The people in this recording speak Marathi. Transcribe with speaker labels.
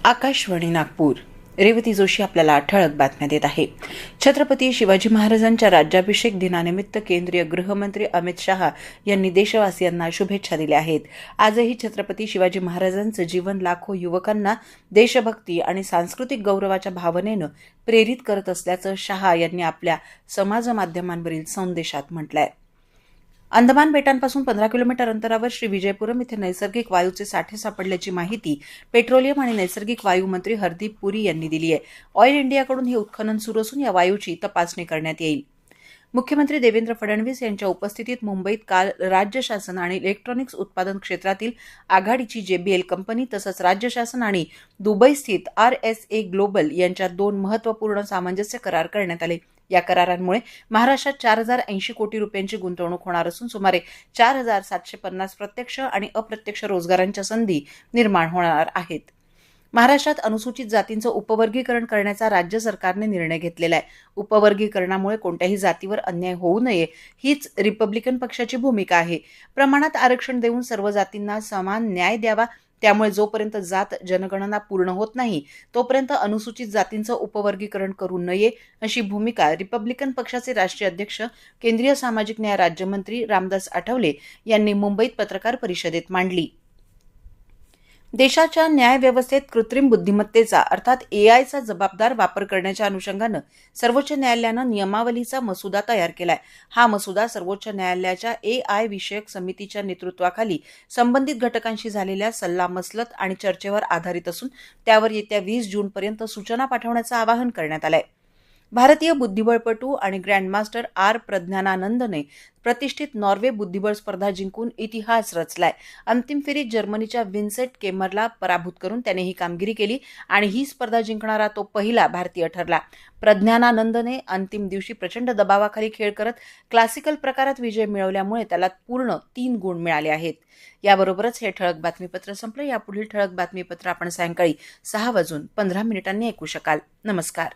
Speaker 1: आकाशवाणी नागपूर. रेवती जोशी आपल्याला ठळक बातम्या देत आहे. छत्रपती शिवाजी महाराजांच्या राज्याभिषेक दिनानिमित्त केंद्रीय गृहमंत्री अमित शहा यांनी देशवासियांना शुभेच्छा दिल्या आहेत. आजही छत्रपती शिवाजी महाराजांचं जीवन लाखो युवकांना देशभक्ती आणि सांस्कृतिक गौरवाच्या भावनेनं प्रेरित करत असल्याचं शहा यांनी आपल्या समाज माध्यमांवरील संदेशात म्हटलंय. अंदमान बेटांपासून 15 किलोमीटर अंतरावर श्री विजयपुरम इथे नैसर्गिक वायूचे साठे सापडल्याची माहिती पेट्रोलियम आणि नैसर्गिक वायू मंत्री हरदीप पुरी यांनी दिली आहे. ऑईल इंडियाकडून हे उत्खनन सुरू असून या वायूची तपासणी करण्यात येईल. मुख्यमंत्री देवेंद्र फडणवीस यांच्या उपस्थितीत मुंबईत काल राज्य शासन आणि इलेक्ट्रॉनिक्स उत्पादन क्षेत्रातील आघाडीची JBL कंपनी तसंच राज्य शासन आणि दुबई स्थित RSA ग्लोबल यांच्यात 2 महत्त्वपूर्ण सामंजस्य करार करण्यात आले. या करारांमुळे महाराष्ट्रात 4080 कोटी रुपयांची गुंतवणूक होणार असून सुमारे 4750 प्रत्यक्ष आणि अप्रत्यक्ष रोजगारांच्या संधी निर्माण होणार आहेत. महाराष्ट्रात अनुसूचित जातींचं उपवर्गीकरण करण्याचा राज्य सरकारने निर्णय घेतलेला आहे. उपवर्गीकरणामुळे कोणत्याही जातीवर अन्याय होऊ नये हीच रिपब्लिकन पक्षाची भूमिका आहे. प्रमाणात आरक्षण देऊन सर्व जातींना समान न्याय द्यावा. त्यामुळे जोपर्यंत जात जनगणना पूर्ण होत नाही तोपर्यंत अनुसूचित जातींचं उपवर्गीकरण करू नये अशी भूमिका रिपब्लिकन पक्षाचे राष्ट्रीय अध्यक्ष केंद्रीय सामाजिक न्याय राज्यमंत्री रामदास आठवले यांनी मुंबईत पत्रकार परिषदेत मांडली. देशाच्या न्याय व्यवस्थेत कृत्रिम बुद्धिमत्तेचा अर्थात AIचा जबाबदार वापर करण्याच्या अनुषंगानं सर्वोच्च न्यायालयानं नियमावलीचा मसुदा तयार केलाय. हा मसुदा सर्वोच्च न्यायालयाच्या AI विषयक समितीच्या नेतृत्वाखाली संबंधित घटकांशी झालेल्या सल्लामसलत आणि चर्चेवर आधारित असून त्यावर येत्या 20 जूनपर्यंत सूचना पाठवण्याचं आवाहन करण्यात आलंय. भारतीय बुद्धिबळपटू आणि ग्रँडमास्टर प्रज्ञानानंदने प्रतिष्ठित नॉर्वे बुद्धिबळ स्पर्धा जिंकून इतिहास रचलाय. अंतिम फेरीत जर्मनीच्या विन्सेंट केमरला पराभूत करून त्याने ही कामगिरी केली आणि ही स्पर्धा जिंकणारा तो पहिला भारतीय ठरला. प्रज्ञानानंदने अंतिम दिवशी प्रचंड दबावाखाली खेळ करत क्लासिकल प्रकारात विजय मिळवल्यामुळे त्याला पूर्ण 3 गुण मिळाले आहेत. याबरोबरच हे ठळक बातमीपत्र संपलं. यापुढील ठळक बातमीपत्र आपण सायंकाळी 6:15 ऐकू शकाल. नमस्कार.